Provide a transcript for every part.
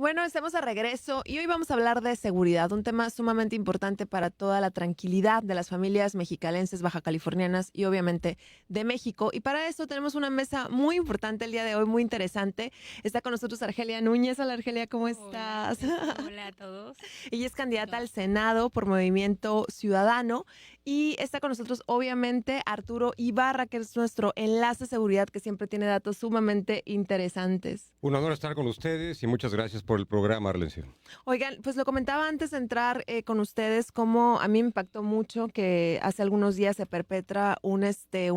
Bueno, estamos de regreso y hoy vamos a hablar de seguridad, un tema sumamente importante para toda la tranquilidad de las familias mexicalenses, bajacalifornianas y obviamente de México. Y para eso tenemos una mesa muy importante el día de hoy, muy interesante. Está con nosotros Argelia Núñez. Hola Argelia, ¿cómo Hola, estás? hola a todos. Ella es candidata No, al Senado por Movimiento Ciudadano y está con nosotros obviamente Arturo Ibarra, que es nuestro enlace de seguridad que siempre tiene datos sumamente interesantes. Un honor estar con ustedes y muchas gracias por el programa, Arlencio. Oigan, pues lo comentaba antes de entrar con ustedes, cómo a mí me impactó mucho que hace algunos días se perpetra un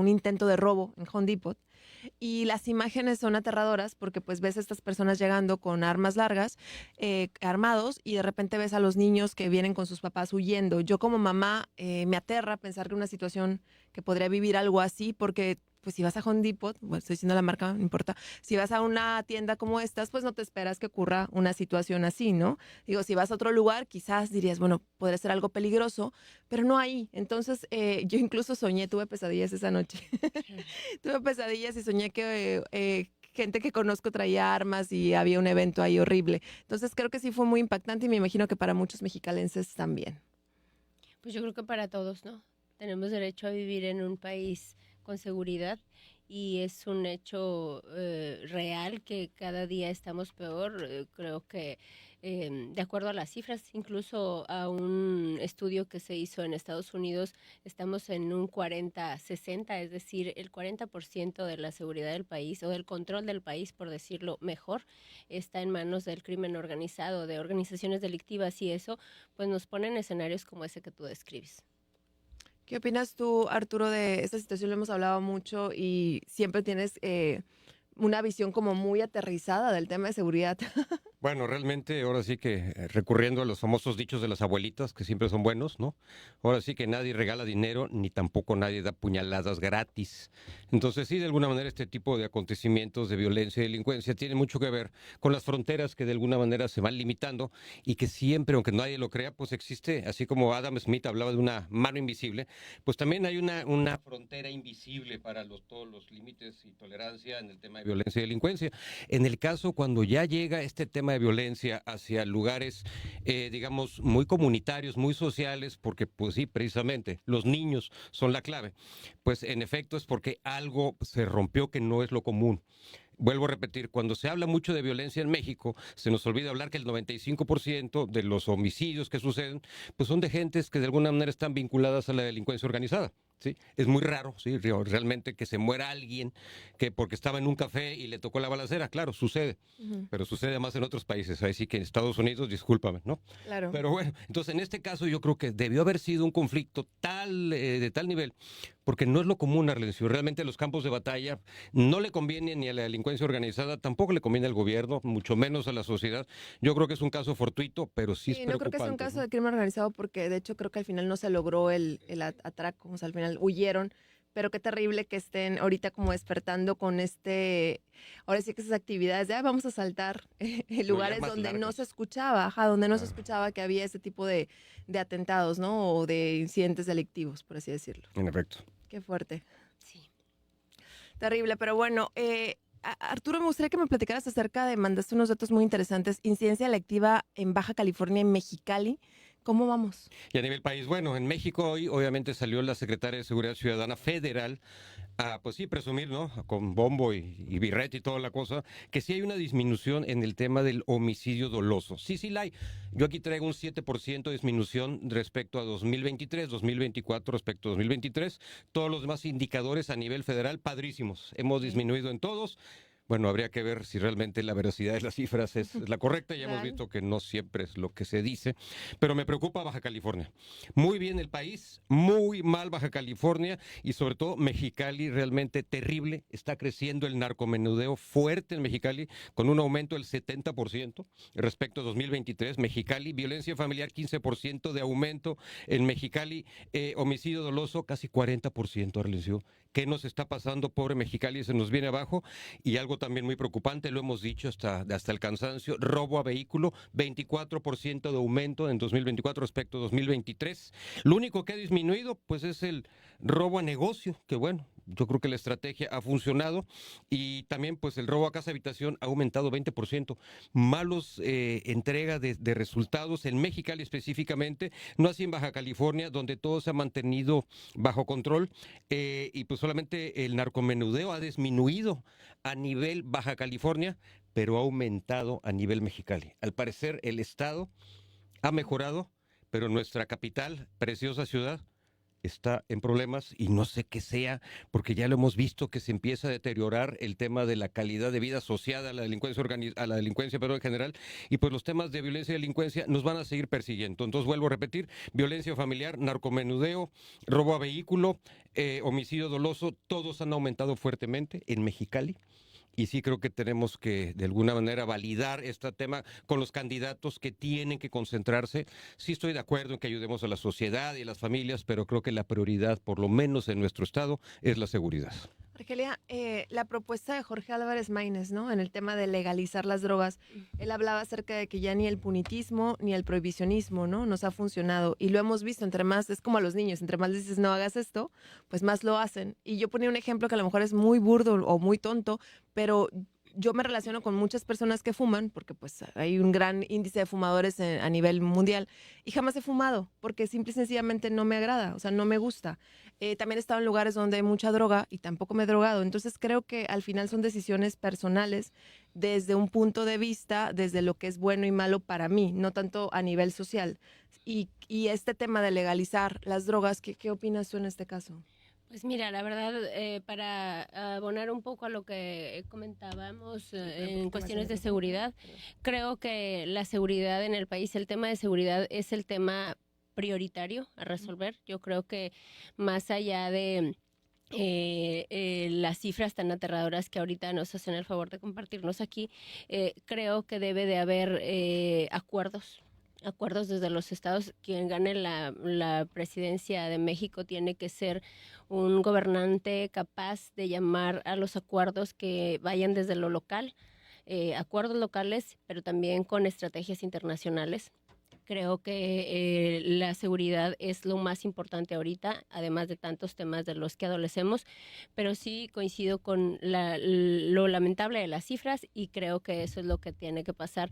intento de robo en Home Depot y las imágenes son aterradoras porque pues ves a estas personas llegando con armas largas, armados, y de repente ves a los niños que vienen con sus papás huyendo. Yo como mamá me aterra pensar que una situación que podría vivir algo así porque pues si vas a Home Depot, bueno, estoy diciendo la marca, no importa, si vas a una tienda como estas, pues no te esperas que ocurra una situación así, ¿no? Digo, si vas a otro lugar, quizás dirías, bueno, podría ser algo peligroso, pero no ahí. Entonces, yo incluso soñé, tuve pesadillas esa noche. Tuve pesadillas y soñé que gente que conozco traía armas y había un evento ahí horrible. Entonces, creo que sí fue muy impactante y me imagino que para muchos mexicalenses también. pues yo creo que para todos, ¿no? Tenemos derecho a vivir en un país con seguridad y es un hecho real que cada día estamos peor. Creo que de acuerdo a las cifras, incluso a un estudio que se hizo en Estados Unidos, estamos en un 40-60, es decir, el 40% de la seguridad del país o del control del país, por decirlo mejor, está en manos del crimen organizado, de organizaciones delictivas, y eso pues nos pone en escenarios como ese que tú describes. ¿Qué opinas tú, Arturo, de esta situación? Lo hemos hablado mucho y siempre tienes una visión como muy aterrizada del tema de seguridad. Bueno, realmente ahora sí que recurriendo a los famosos dichos de las abuelitas, que siempre son buenos, ¿no? Ahora sí que nadie regala dinero, ni tampoco nadie da puñaladas gratis. Entonces sí, de alguna manera este tipo de acontecimientos de violencia y delincuencia tiene mucho que ver con las fronteras que de alguna manera se van limitando y que siempre, aunque nadie lo crea, pues existe, así como Adam Smith hablaba de una mano invisible, pues también hay una frontera invisible para todos los límites y tolerancia en el tema de violencia y delincuencia. En el caso cuando ya llega este tema de violencia hacia lugares, digamos, muy comunitarios, muy sociales, porque pues sí, precisamente los niños son la clave, pues en efecto es porque algo se rompió que no es lo común. Vuelvo a repetir, cuando se habla mucho de violencia en México, se nos olvida hablar que el 95% de los homicidios que suceden, pues son de gentes que de alguna manera están vinculadas a la delincuencia organizada. ¿Sí? Es muy raro, sí, realmente que se muera alguien que porque estaba en un café y le tocó la balacera, claro, sucede, Ujú. pero sucede más en otros países, ahí sí que en Estados Unidos, discúlpame, ¿no? Claro. Pero bueno, entonces en este caso yo creo que debió haber sido un conflicto de tal nivel, porque no es lo común, Arlencio, realmente los campos de batalla no le conviene ni a la delincuencia organizada, tampoco le conviene al gobierno, mucho menos a la sociedad. Yo creo que es un caso fortuito, pero sí es Sí, no creo que sea un preocupante, caso ¿no? de crimen organizado porque de hecho creo que al final no se logró el atraco, o sea, al final huyeron, pero qué terrible que estén ahorita como despertando con ahora sí que esas actividades de vamos a saltar en No, y lugares armas donde no se largas. escuchaba, ajá, donde no se Claro, escuchaba que había ese tipo de atentados, ¿no? O de incidentes delictivos, por así decirlo. en efecto. Qué fuerte. Sí. Terrible, pero bueno, Arturo, me gustaría que me platicaras acerca de, mandaste unos datos muy interesantes, incidencia electiva en Baja California, en Mexicali. ¿Cómo vamos? Y a nivel país, bueno, en México hoy obviamente salió la secretaria de Seguridad Ciudadana Federal a, pues sí, presumir, ¿no? Con bombo y birrete y toda la cosa, que sí hay una disminución en el tema del homicidio doloso. Sí, sí la hay. Yo aquí traigo un 7% de disminución respecto a 2023, 2024 respecto a 2023. Todos los demás indicadores a nivel federal, padrísimos. Hemos Ok. disminuido en todos. Bueno, habría que ver si realmente la veracidad de las cifras es la correcta. Ya hemos Real. visto que no siempre es lo que se dice, pero me preocupa Baja California. Muy bien el país, muy mal Baja California y sobre todo Mexicali, realmente terrible. Está creciendo el narcomenudeo fuerte en Mexicali con un aumento del 70% respecto a 2023. Mexicali, violencia familiar 15% de aumento en Mexicali, homicidio doloso casi 40%, Arlencio. ¿Qué nos está pasando, pobre Mexicali? Se nos viene abajo. Y algo también muy preocupante, lo hemos dicho hasta el cansancio, robo a vehículo, 24% de aumento en 2024 respecto a 2023. Lo único que ha disminuido, pues es el robo a negocio, que bueno, Yo creo que la estrategia ha funcionado y también pues el robo a casa habitación ha aumentado 20%. Malos entrega de resultados en Mexicali específicamente, no así en Baja California, donde todo se ha mantenido bajo control y pues solamente el narcomenudeo ha disminuido a nivel Baja California, pero ha aumentado a nivel Mexicali. Al parecer el estado ha mejorado, pero nuestra capital, preciosa ciudad, está en problemas y no sé qué sea, porque ya lo hemos visto que se empieza a deteriorar el tema de la calidad de vida asociada a la delincuencia a la delincuencia, pero en general, y pues los temas de violencia y delincuencia nos van a seguir persiguiendo. Entonces vuelvo a repetir, violencia familiar, narcomenudeo, robo a vehículo, homicidio doloso, todos han aumentado fuertemente en Mexicali. Y sí creo que tenemos que, de alguna manera, validar este tema con los candidatos que tienen que concentrarse. Sí estoy de acuerdo en que ayudemos a la sociedad y a las familias, pero creo que la prioridad, por lo menos en nuestro estado, es la seguridad. Argelia, la propuesta de Jorge Álvarez Maínez, ¿no? En el tema de legalizar las drogas, él hablaba acerca de que ya ni el punitismo ni el prohibicionismo, ¿no? Nos ha funcionado y lo hemos visto, entre más, es como a los niños, entre más dices no hagas esto, pues más lo hacen. Y yo ponía un ejemplo que a lo mejor es muy burdo o muy tonto, pero yo me relaciono con muchas personas que fuman, porque pues hay un gran índice de fumadores a nivel mundial, y jamás he fumado, porque simple y sencillamente no me agrada, o sea, no me gusta. También he estado en lugares donde hay mucha droga y tampoco me he drogado, entonces creo que al final son decisiones personales desde un punto de vista, desde lo que es bueno y malo para mí, no tanto a nivel social. Y este tema de legalizar las drogas, ¿qué opinas tú en este caso? Pues mira, la verdad, para abonar un poco a lo que comentábamos en cuestiones de seguridad, creo que la seguridad en el país, el tema de seguridad es el tema prioritario a resolver. Yo creo que más allá de las cifras tan aterradoras que ahorita nos hacen el favor de compartirnos aquí, creo que debe de haber acuerdos desde los estados. Quien gane la presidencia de México tiene que ser un gobernante capaz de llamar a los acuerdos que vayan desde lo local, acuerdos locales, pero también con estrategias internacionales. Creo que la seguridad es lo más importante ahorita, además de tantos temas de los que adolecemos, pero sí coincido con lo lamentable de las cifras y creo que eso es lo que tiene que pasar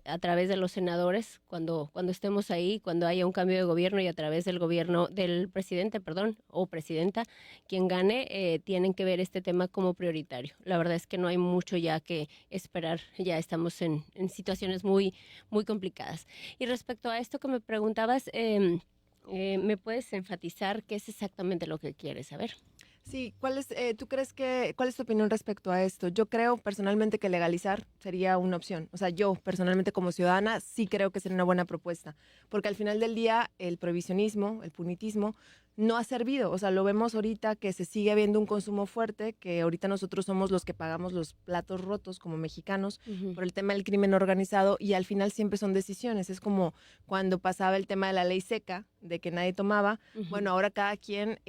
a través de los senadores cuando estemos ahí, cuando haya un cambio de gobierno y a través del gobierno del presidente, o presidenta, quien gane, tienen que ver este tema como prioritario. La verdad es que no hay mucho ya que esperar, ya estamos en situaciones muy, muy complicadas. Y respecto a esto que me preguntabas, ¿me puedes enfatizar qué es exactamente lo que quieres saber? Sí, ¿cuál es tu opinión respecto a esto? Yo creo personalmente que legalizar sería una opción. O sea, yo personalmente como ciudadana sí creo que sería una buena propuesta, porque al final del día el prohibicionismo, el punitismo, no ha servido. O sea, lo vemos ahorita que se sigue habiendo un consumo fuerte, que ahorita nosotros somos los que pagamos los platos rotos como mexicanos por el tema del crimen organizado y al final siempre son decisiones. Es como cuando pasaba el tema de la ley seca, de que nadie tomaba. Bueno, ahora cada quien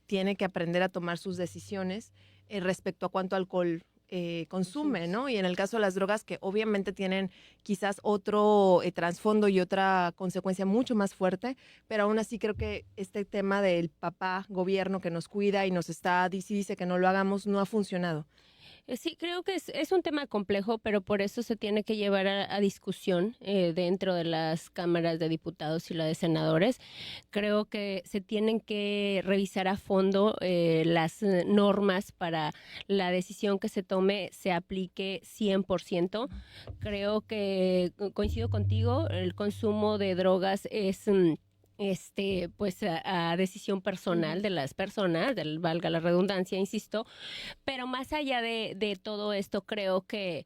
tiene que aprender a tomar sus decisiones respecto a cuánto alcohol consume, ¿no? Y en el caso de las drogas, que obviamente tienen quizás otro trasfondo y otra consecuencia mucho más fuerte, pero aún así creo que este tema del papá gobierno que nos cuida y nos dice que no lo hagamos, no ha funcionado. Sí, creo que es un tema complejo, pero por eso se tiene que llevar a discusión dentro de las cámaras de diputados y la de senadores. Creo que se tienen que revisar a fondo las normas para la decisión que se tome se aplique 100%. Creo que coincido contigo, el consumo de drogas es pues a decisión personal de las personas, valga la redundancia, insisto, pero más allá de todo esto, creo que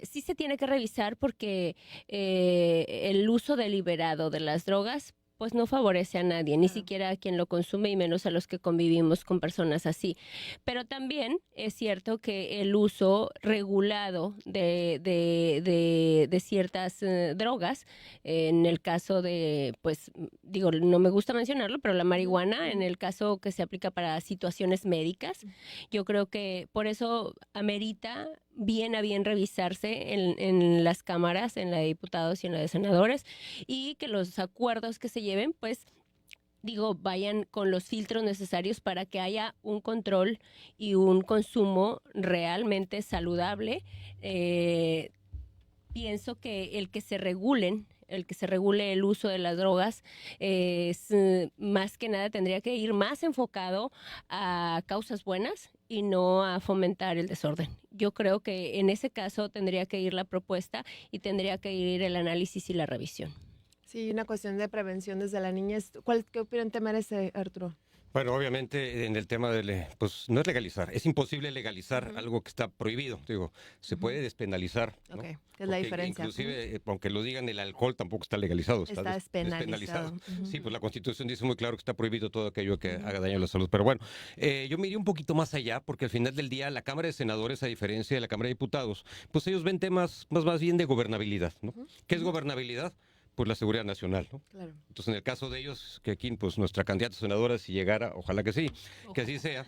sí se tiene que revisar porque el uso deliberado de las drogas pues no favorece a nadie, ni siquiera a quien lo consume y menos a los que convivimos con personas así. Pero también es cierto que el uso regulado de ciertas drogas, en el caso de, pues, digo, no me gusta mencionarlo, pero la marihuana, en el caso que se aplica para situaciones médicas, yo creo que por eso amerita bien a bien revisarse en las cámaras, en la de diputados y en la de senadores, y que los acuerdos que se lleven, pues, vayan con los filtros necesarios para que haya un control y un consumo realmente saludable. Pienso que el que se regule el uso de las drogas es más que nada tendría que ir más enfocado a causas buenas y no a fomentar el desorden. Yo creo que en ese caso tendría que ir la propuesta y tendría que ir el análisis y la revisión. Sí, una cuestión de prevención desde la niñez. ¿Qué opinión te merece, Arturo? Bueno, obviamente en el tema pues no es legalizar, es imposible legalizar algo que está prohibido, digo, se puede despenalizar, ¿no? Ok, ¿qué es la Porque diferencia? inclusive, aunque lo digan, el alcohol tampoco está legalizado, Está despenalizado. despenalizado. Sí, pues la Constitución dice muy claro que está prohibido todo aquello que haga daño a la salud. Pero bueno, yo me iría un poquito más allá, porque al final del día la Cámara de Senadores, a diferencia de la Cámara de Diputados, pues ellos ven temas más bien de gobernabilidad, ¿no? ¿Qué es gobernabilidad? Pues la seguridad nacional, ¿no? Claro. Entonces, en el caso de ellos, que aquí, pues nuestra candidata senadora, si llegara, ojalá que sí, que así sea,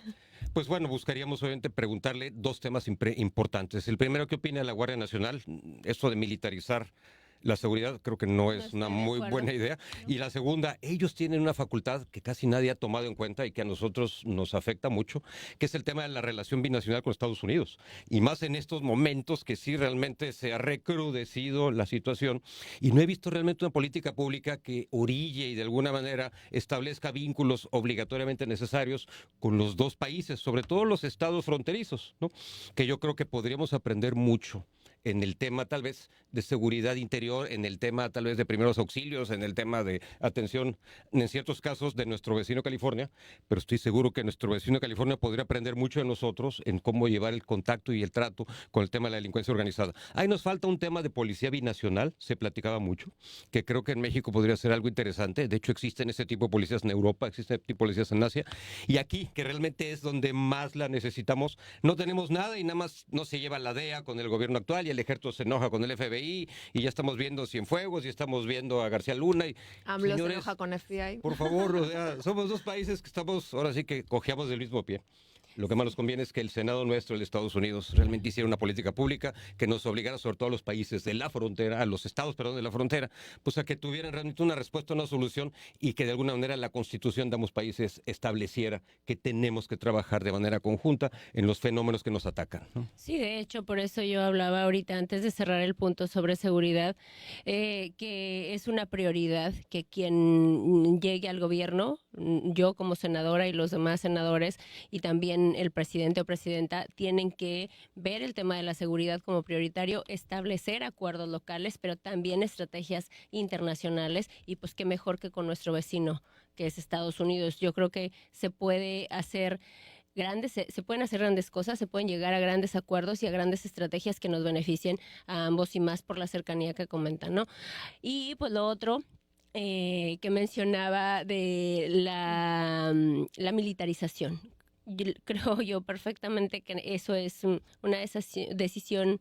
pues bueno, buscaríamos obviamente preguntarle dos temas importantes. El primero, ¿qué opina de la Guardia Nacional? Esto de militarizar la seguridad creo que no es una muy buena idea. Y la segunda, ellos tienen una facultad que casi nadie ha tomado en cuenta y que a nosotros nos afecta mucho, que es el tema de la relación binacional con Estados Unidos. Y más en estos momentos que sí realmente se ha recrudecido la situación y no he visto realmente una política pública que orille y de alguna manera establezca vínculos obligatoriamente necesarios con los dos países, sobre todo los estados fronterizos, ¿no? Que yo creo que podríamos aprender mucho en el tema tal vez de seguridad interior, en el tema tal vez de primeros auxilios, en el tema de atención, en ciertos casos de nuestro vecino California, pero estoy seguro que nuestro vecino California podría aprender mucho de nosotros en cómo llevar el contacto y el trato con el tema de la delincuencia organizada. Ahí nos falta un tema de policía binacional, se platicaba mucho, que creo que en México podría ser algo interesante. De hecho, existen ese tipo de policías en Europa, existen ese tipo de policías en Asia, y aquí, que realmente es donde más la necesitamos, no tenemos nada y nada más no se lleva la DEA con el gobierno actual y el ejército se enoja con el FBI y ya estamos viendo Cienfuegos y estamos viendo a García Luna. Y, AMLO se señores, enoja con FBI. por favor, o sea, somos dos países que estamos, ahora sí que cojeamos del mismo pie. Lo que más nos conviene es que el Senado nuestro, el de Estados Unidos, realmente hiciera una política pública que nos obligara, sobre todo a los países de la frontera, a los estados, perdón, de la frontera, pues a que tuvieran realmente una respuesta, una solución y que de alguna manera la Constitución de ambos países estableciera que tenemos que trabajar de manera conjunta en los fenómenos que nos atacan, ¿no? Sí, de hecho, por eso yo hablaba ahorita, antes de cerrar el punto sobre seguridad, que es una prioridad que quien llegue al gobierno, yo como senadora y los demás senadores y también el presidente o presidenta, tienen que ver el tema de la seguridad como prioritario, establecer acuerdos locales, pero también estrategias internacionales y pues qué mejor que con nuestro vecino, que es Estados Unidos. Yo creo que se puede hacer se pueden hacer grandes cosas, se pueden llegar a grandes acuerdos y a grandes estrategias que nos beneficien a ambos y más por la cercanía que comentan, ¿no? Y pues lo otro que mencionaba de la militarización. Creo yo perfectamente que eso es una decisión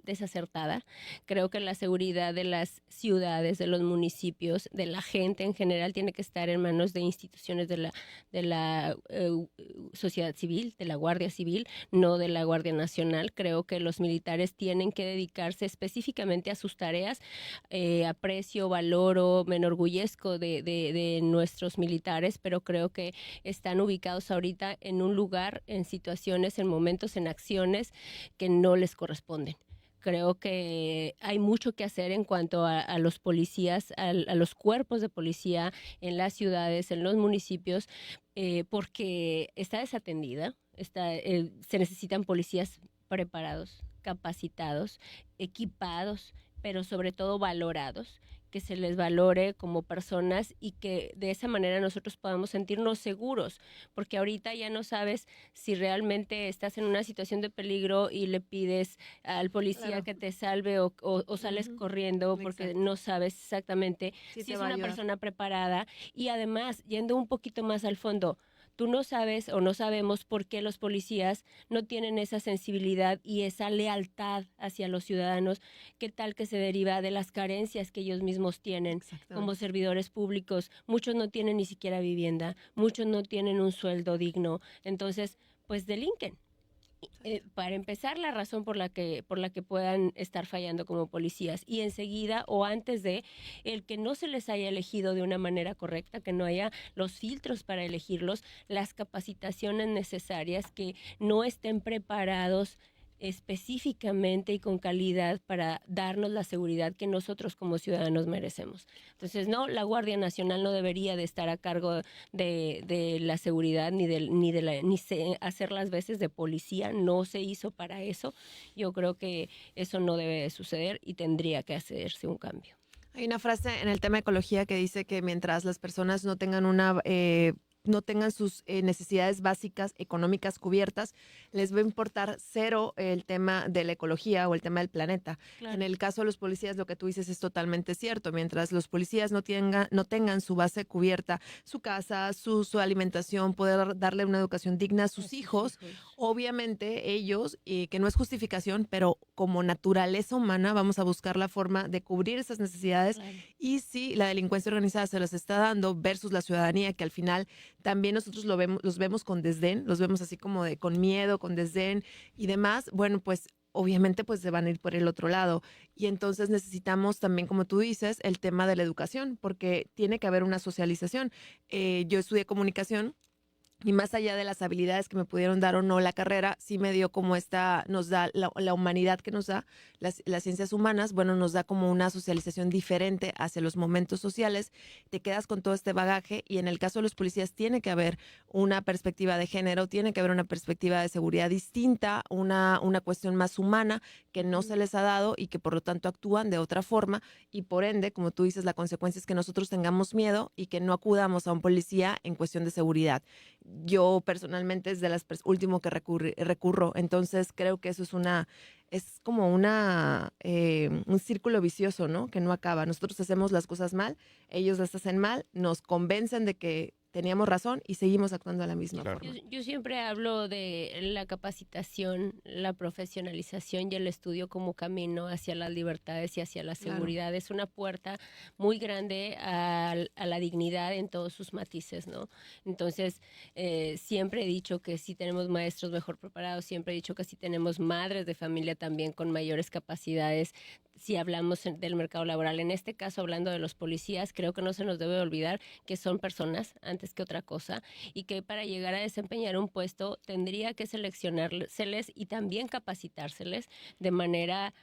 desacertada. Creo que la seguridad de las ciudades, de los municipios, de la gente en general tiene que estar en manos de instituciones de la sociedad civil, de la Guardia Civil, no de la Guardia Nacional. Creo que los militares tienen que dedicarse específicamente a sus tareas. Aprecio, valoro, me enorgullezco de nuestros militares, pero creo que están ubicados ahorita en un lugar, en situaciones, en momentos, en acciones que no les corresponden. Creo que hay mucho que hacer en cuanto a los policías, a los cuerpos de policía en las ciudades, en los municipios, porque está desatendida. Se necesitan policías preparados, capacitados, equipados, pero sobre todo valorados, que se les valore como personas y que de esa manera nosotros podamos sentirnos seguros, porque ahorita ya no sabes si realmente estás en una situación de peligro y le pides al policía que te salve o sales corriendo porque no sabes exactamente si es una persona preparada. Y además, yendo un poquito más al fondo, tú no sabes o no sabemos por qué los policías no tienen esa sensibilidad y esa lealtad hacia los ciudadanos, qué tal que se deriva de las carencias que ellos mismos tienen como servidores públicos. Muchos no tienen ni siquiera vivienda, muchos no tienen un sueldo digno, entonces pues delinquen. Para empezar, la razón por la que puedan estar fallando como policías, y enseguida o antes de el que no se les haya elegido de una manera correcta, que no haya los filtros para elegirlos, las capacitaciones necesarias, que no estén preparados específicamente y con calidad para darnos la seguridad que nosotros como ciudadanos merecemos. Entonces, no, la Guardia Nacional no debería de estar a cargo de la seguridad ni hacer las veces de policía, no se hizo para eso. Yo creo que eso no debe de suceder y tendría que hacerse un cambio. Hay una frase en el tema de ecología que dice que mientras las personas no tengan no tengan sus necesidades básicas económicas cubiertas, les va a importar cero el tema de la ecología o el tema del planeta. Claro. En el caso de los policías, lo que tú dices es totalmente cierto. Mientras los policías no tengan su base cubierta, su casa, su alimentación, poder darle una educación digna a sus hijos, obviamente ellos, que no es justificación, pero como naturaleza humana vamos a buscar la forma de cubrir esas necesidades. Claro. Y si la delincuencia organizada se las está dando versus la ciudadanía, que al final también nosotros los vemos con desdén, los vemos así como con miedo, con desdén y demás, bueno, pues obviamente pues se van a ir por el otro lado. Y entonces necesitamos también, como tú dices, el tema de la educación, porque tiene que haber una socialización. Yo estudié comunicación, y más allá de las habilidades que me pudieron dar o no la carrera, sí me dio como nos da la humanidad que nos da, las ciencias humanas, bueno, nos da como una socialización diferente hacia los momentos sociales. Te quedas con todo este bagaje y en el caso de los policías tiene que haber una perspectiva de género, tiene que haber una perspectiva de seguridad distinta, una cuestión más humana que no se les ha dado y que por lo tanto actúan de otra forma y por ende, como tú dices, la consecuencia es que nosotros tengamos miedo y que no acudamos a un policía en cuestión de seguridad. Yo personalmente es de las último que recurro, entonces creo que eso es como un círculo vicioso, ¿no? Que no acaba. Nosotros hacemos las cosas mal, ellos las hacen mal, nos convencen de que teníamos razón y seguimos actuando de la misma forma. Yo siempre hablo de la capacitación, la profesionalización y el estudio como camino hacia las libertades y hacia la seguridad. Claro. Es una puerta muy grande a la dignidad en todos sus matices, ¿no? Entonces, siempre he dicho que sí tenemos maestros mejor preparados, siempre he dicho que sí tenemos madres de familia también con mayores capacidades. Si hablamos del mercado laboral, en este caso hablando de los policías, creo que no se nos debe olvidar que son personas antes que otra cosa y que para llegar a desempeñar un puesto tendría que seleccionárseles y también capacitárseles de manera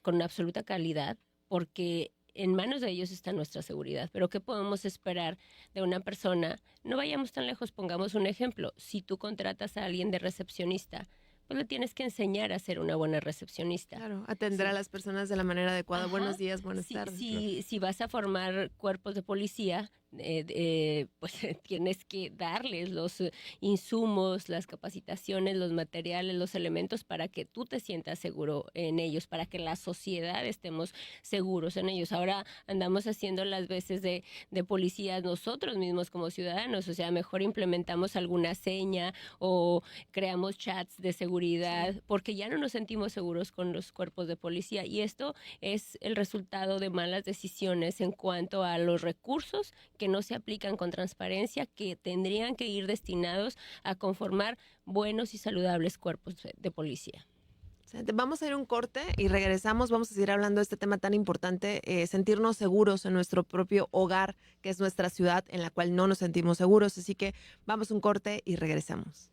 con absoluta calidad, porque en manos de ellos está nuestra seguridad. Pero ¿qué podemos esperar de una persona? No vayamos tan lejos, pongamos un ejemplo. Si tú contratas a alguien de recepcionista, pues le tienes que enseñar a ser una buena recepcionista. Claro, atender a las personas de la manera adecuada. Ajá. Buenos días, buenas tardes. Si vas a formar cuerpos de policía, pues tienes que darles los insumos, las capacitaciones, los materiales, los elementos para que tú te sientas seguro en ellos, para que la sociedad estemos seguros en ellos. Ahora andamos haciendo las veces de policías nosotros mismos como ciudadanos, o sea, mejor implementamos alguna seña o creamos chats de seguridad, porque ya no nos sentimos seguros con los cuerpos de policía y esto es el resultado de malas decisiones en cuanto a los recursos que no se aplican con transparencia, que tendrían que ir destinados a conformar buenos y saludables cuerpos de policía. Vamos a ir a un corte y regresamos. Vamos a seguir hablando de este tema tan importante, sentirnos seguros en nuestro propio hogar, que es nuestra ciudad en la cual no nos sentimos seguros. Así que vamos a un corte y regresamos.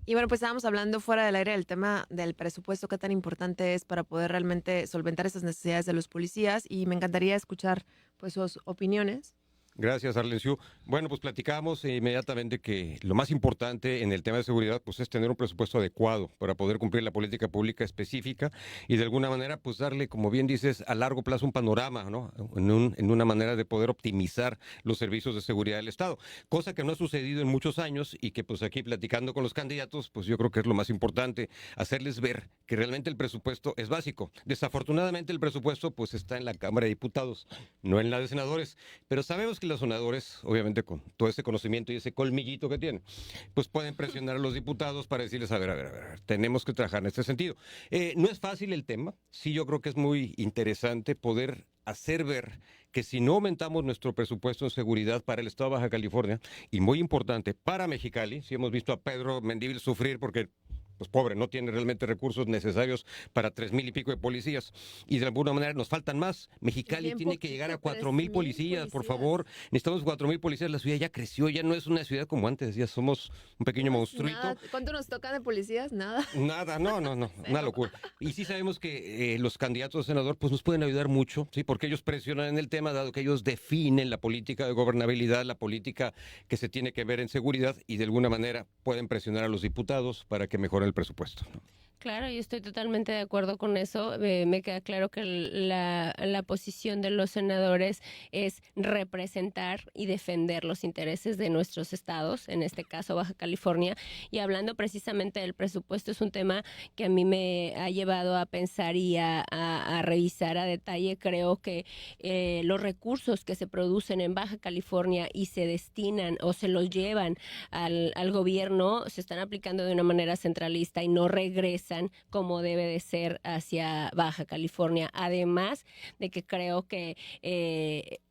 Y bueno, pues estábamos hablando fuera del aire del tema del presupuesto, qué tan importante es para poder realmente solventar esas necesidades de los policías, y me encantaría escuchar pues sus opiniones. Gracias, Arlenciu. Bueno, pues platicamos inmediatamente que lo más importante en el tema de seguridad pues es tener un presupuesto adecuado para poder cumplir la política pública específica y de alguna manera pues darle, como bien dices, a largo plazo un panorama, ¿no? En una manera de poder optimizar los servicios de seguridad del Estado, cosa que no ha sucedido en muchos años y que pues aquí platicando con los candidatos pues yo creo que es lo más importante, hacerles ver que realmente el presupuesto es básico. Desafortunadamente el presupuesto pues está en la Cámara de Diputados, no en la de senadores, pero sabemos que los senadores, obviamente con todo ese conocimiento y ese colmillito que tienen, pues pueden presionar a los diputados para decirles, a ver, tenemos que trabajar en este sentido. No es fácil el tema, sí yo creo que es muy interesante poder hacer ver que si no aumentamos nuestro presupuesto en seguridad para el Estado de Baja California, y muy importante, para Mexicali, si hemos visto a Pedro Mendívil sufrir porque pues pobre, no tiene realmente recursos necesarios para 3,000 y pico de policías. Y de alguna manera nos faltan más. Mexicali tiene que llegar a 4,000 policías, por favor. Necesitamos 4,000 policías. La ciudad ya creció, ya no es una ciudad como antes, ya somos un pequeño monstruito. ¿Cuánto nos toca de policías? Nada. Nada, no, una locura. Y sí sabemos que los candidatos a senador pues nos pueden ayudar mucho, ¿sí? Porque ellos presionan en el tema, dado que ellos definen la política de gobernabilidad, la política que se tiene que ver en seguridad, y de alguna manera pueden presionar a los diputados para que mejoren el presupuesto, ¿no? Claro, yo estoy totalmente de acuerdo con eso. Me queda claro que la posición de los senadores es representar y defender los intereses de nuestros estados, en este caso Baja California. Y hablando precisamente del presupuesto, es un tema que a mí me ha llevado a pensar y a revisar a detalle. Creo que los recursos que se producen en Baja California y se destinan o se los llevan al gobierno se están aplicando de una manera centralista y no regresan como debe de ser hacia Baja California. Además de que creo que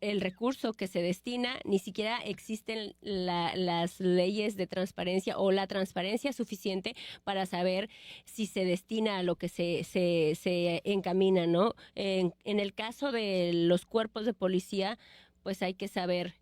el recurso que se destina, ni siquiera existen las leyes de transparencia o la transparencia suficiente para saber si se destina a lo que se encamina, ¿no? En el caso de los cuerpos de policía, pues hay que saber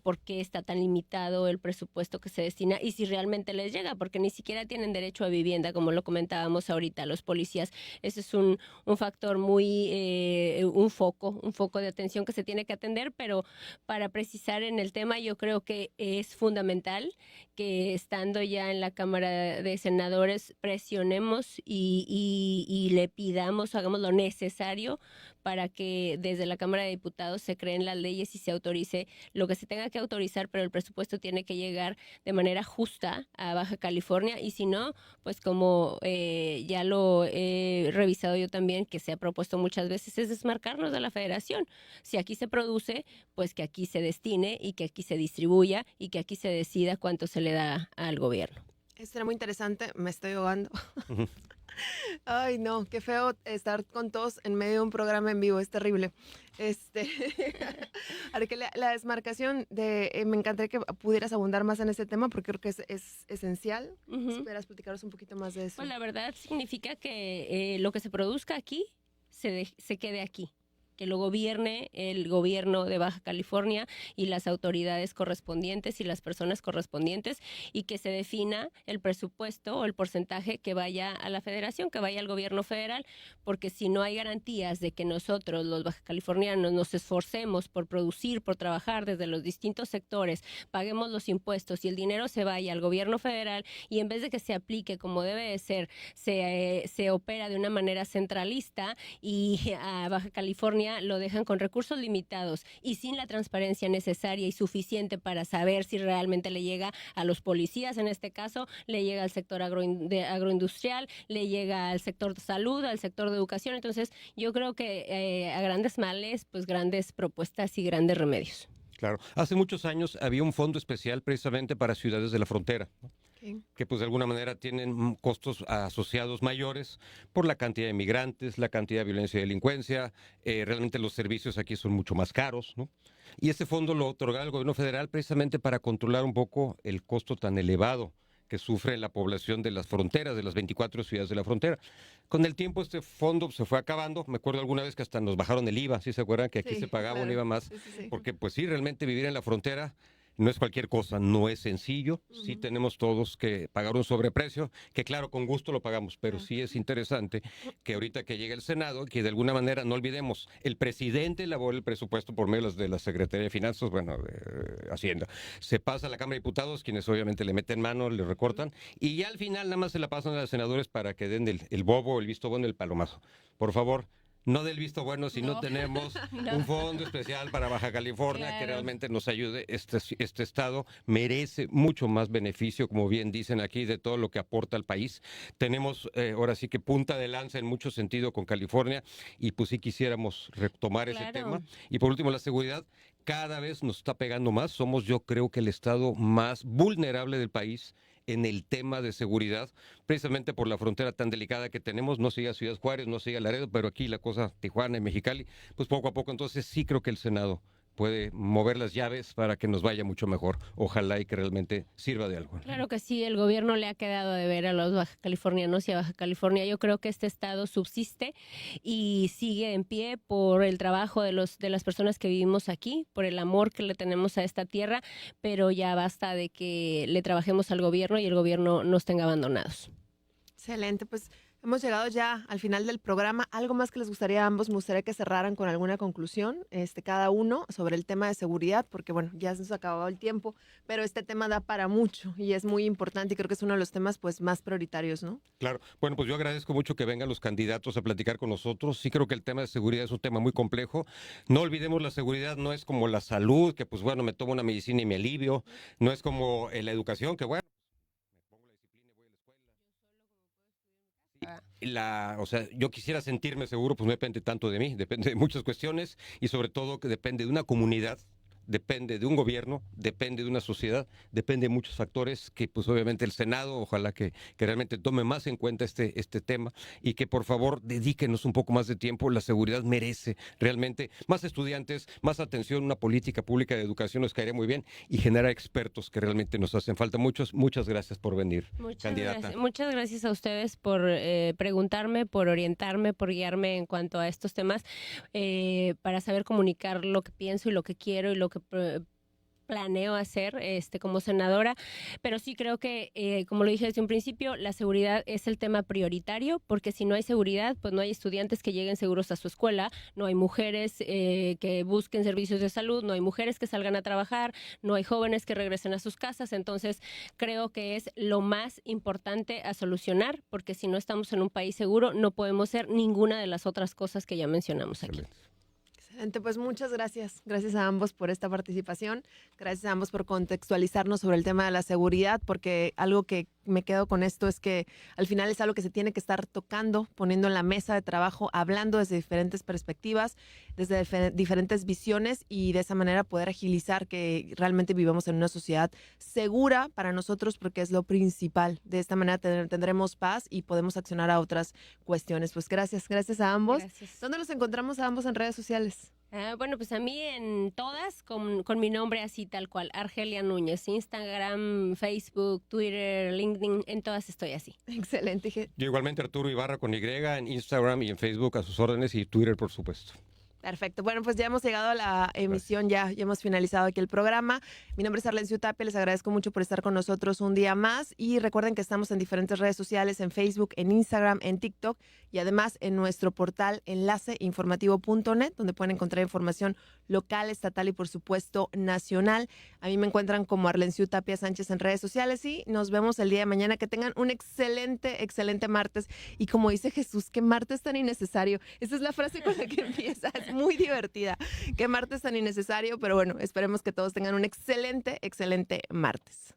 por qué está tan limitado el presupuesto que se destina y si realmente les llega, porque ni siquiera tienen derecho a vivienda, como lo comentábamos ahorita, los policías. Ese es un factor muy, un foco de atención que se tiene que atender, pero para precisar en el tema, yo creo que es fundamental que estando ya en la Cámara de Senadores presionemos y le pidamos, hagamos lo necesario para que desde la Cámara de Diputados se creen las leyes y se autorice lo que se tenga que autorizar, pero el presupuesto tiene que llegar de manera justa a Baja California, y si no, pues como ya lo he revisado yo también, que se ha propuesto muchas veces, es desmarcarnos de la federación. Si aquí se produce, pues que aquí se destine y que aquí se distribuya y que aquí se decida cuánto se le da al gobierno. Será muy interesante, me estoy ahogando. Ay, no, qué feo estar con todos en medio de un programa en vivo, es terrible. Ahora que la desmarcación me encantaría que pudieras abundar más en este tema porque creo que es esencial. ¿Esperas platicaros un poquito más de eso? Pues la verdad significa que lo que se produzca aquí se quede aquí, que lo gobierne el gobierno de Baja California y las autoridades correspondientes y las personas correspondientes, y que se defina el presupuesto o el porcentaje que vaya a la federación, que vaya al gobierno federal, porque si no hay garantías de que nosotros, los baja californianos, nos esforcemos por producir, por trabajar desde los distintos sectores, paguemos los impuestos y el dinero se vaya al gobierno federal y en vez de que se aplique como debe de ser, se opera de una manera centralista y a Baja California lo dejan con recursos limitados y sin la transparencia necesaria y suficiente para saber si realmente le llega a los policías, en este caso, le llega al sector agroindustrial, le llega al sector de salud, al sector de educación. Entonces, yo creo que a grandes males, pues grandes propuestas y grandes remedios. Claro. Hace muchos años había un fondo especial precisamente para ciudades de la frontera, ¿no? Que pues de alguna manera tienen costos asociados mayores por la cantidad de migrantes, la cantidad de violencia y delincuencia, realmente los servicios aquí son mucho más caros, ¿no? Y ese fondo lo otorgaba el gobierno federal precisamente para controlar un poco el costo tan elevado que sufre la población de las fronteras, de las 24 ciudades de la frontera. Con el tiempo este fondo se fue acabando. Me acuerdo alguna vez que hasta nos bajaron el IVA, ¿sí se acuerdan? Que aquí se pagaba un IVA más, porque pues sí, realmente vivir en la frontera no es cualquier cosa, no es sencillo. Sí tenemos todos que pagar un sobreprecio, que claro, con gusto lo pagamos, pero sí es interesante que ahorita que llegue el Senado, que de alguna manera no olvidemos, el presidente elabora el presupuesto por medio de la Secretaría de Finanzas, bueno, de Hacienda. Se pasa a la Cámara de Diputados, quienes obviamente le meten mano, le recortan, y ya al final nada más se la pasan a los senadores para que den el bobo, el visto bueno, el palomazo. Por favor, no del visto bueno si no tenemos un fondo especial para Baja California que realmente nos ayude. Este estado merece mucho más beneficio, como bien dicen aquí, de todo lo que aporta al país. Tenemos ahora sí que punta de lanza en mucho sentido con California y pues sí quisiéramos retomar ese tema. Y por último, la seguridad cada vez nos está pegando más. Somos, yo creo, que el estado más vulnerable del país en el tema de seguridad, precisamente por la frontera tan delicada que tenemos. No siga Ciudad Juárez, no siga Laredo, pero aquí la cosa, Tijuana y Mexicali, pues poco a poco. Entonces sí creo que el Senado puede mover las llaves para que nos vaya mucho mejor. Ojalá y que realmente sirva de algo. Claro que sí, el gobierno le ha quedado de ver a los bajacalifornianos y a Baja California. Yo creo que este estado subsiste y sigue en pie por el trabajo de las personas que vivimos aquí, por el amor que le tenemos a esta tierra, pero ya basta de que le trabajemos al gobierno y el gobierno nos tenga abandonados. Excelente, pues hemos llegado ya al final del programa. ¿Algo más que les gustaría a ambos? Me gustaría que cerraran con alguna conclusión, cada uno, sobre el tema de seguridad, porque bueno, ya se nos ha acabado el tiempo, pero este tema da para mucho y es muy importante y creo que es uno de los temas pues más prioritarios, ¿no? Claro. Bueno, pues yo agradezco mucho que vengan los candidatos a platicar con nosotros. Sí creo que el tema de seguridad es un tema muy complejo. No olvidemos, la seguridad no es como la salud, que pues bueno, me tomo una medicina y me alivio. No es como la educación, que bueno, o sea, yo quisiera sentirme seguro, pues no depende tanto de mí, depende de muchas cuestiones y sobre todo que depende de una comunidad, depende de un gobierno, depende de una sociedad, depende de muchos factores que pues obviamente el Senado, ojalá que realmente tome más en cuenta este tema y que por favor dedíquenos un poco más de tiempo. La seguridad merece realmente más estudiantes, más atención, una política pública de educación nos caería muy bien y generar expertos que realmente nos hacen falta. Muchas gracias por venir, candidata. Muchas gracias a ustedes por preguntarme, por orientarme, por guiarme en cuanto a estos temas, para saber comunicar lo que pienso y lo que quiero y lo que planeo hacer como senadora, pero sí creo que, como lo dije desde un principio, la seguridad es el tema prioritario, porque si no hay seguridad, pues no hay estudiantes que lleguen seguros a su escuela, no hay mujeres que busquen servicios de salud, no hay mujeres que salgan a trabajar, no hay jóvenes que regresen a sus casas. Entonces creo que es lo más importante a solucionar, porque si no estamos en un país seguro, no podemos ser ninguna de las otras cosas que ya mencionamos aquí. Excelente, pues muchas gracias. Gracias a ambos por esta participación. Gracias a ambos por contextualizarnos sobre el tema de la seguridad, porque algo que me quedo con esto es que al final es algo que se tiene que estar tocando, poniendo en la mesa de trabajo, hablando desde diferentes perspectivas, desde diferentes visiones y de esa manera poder agilizar que realmente vivamos en una sociedad segura para nosotros, porque es lo principal. De esta manera tendremos paz y podemos accionar a otras cuestiones. Pues gracias a ambos. Gracias. ¿Dónde los encontramos a ambos en redes sociales? Bueno, pues a mí en todas, con mi nombre así tal cual, Argelia Núñez, Instagram, Facebook, Twitter, LinkedIn, en todas estoy así. Excelente. Yo igualmente, Arturo Ibarra con Y, en Instagram y en Facebook a sus órdenes y Twitter, por supuesto. Perfecto. Bueno, pues ya hemos llegado a la emisión, ya hemos finalizado aquí el programa. Mi nombre es Arlencio Tapia, les agradezco mucho por estar con nosotros un día más y recuerden que estamos en diferentes redes sociales, en Facebook, en Instagram, en TikTok y además en nuestro portal enlaceinformativo.net, donde pueden encontrar información local, estatal y por supuesto nacional. A mí me encuentran como Arlencio Tapia Sánchez en redes sociales y nos vemos el día de mañana. Que tengan un excelente martes y como dice Jesús, qué martes tan innecesario. Esa es la frase con la que empieza. Es muy divertida. Qué martes tan innecesario, pero bueno, esperemos que todos tengan un excelente martes.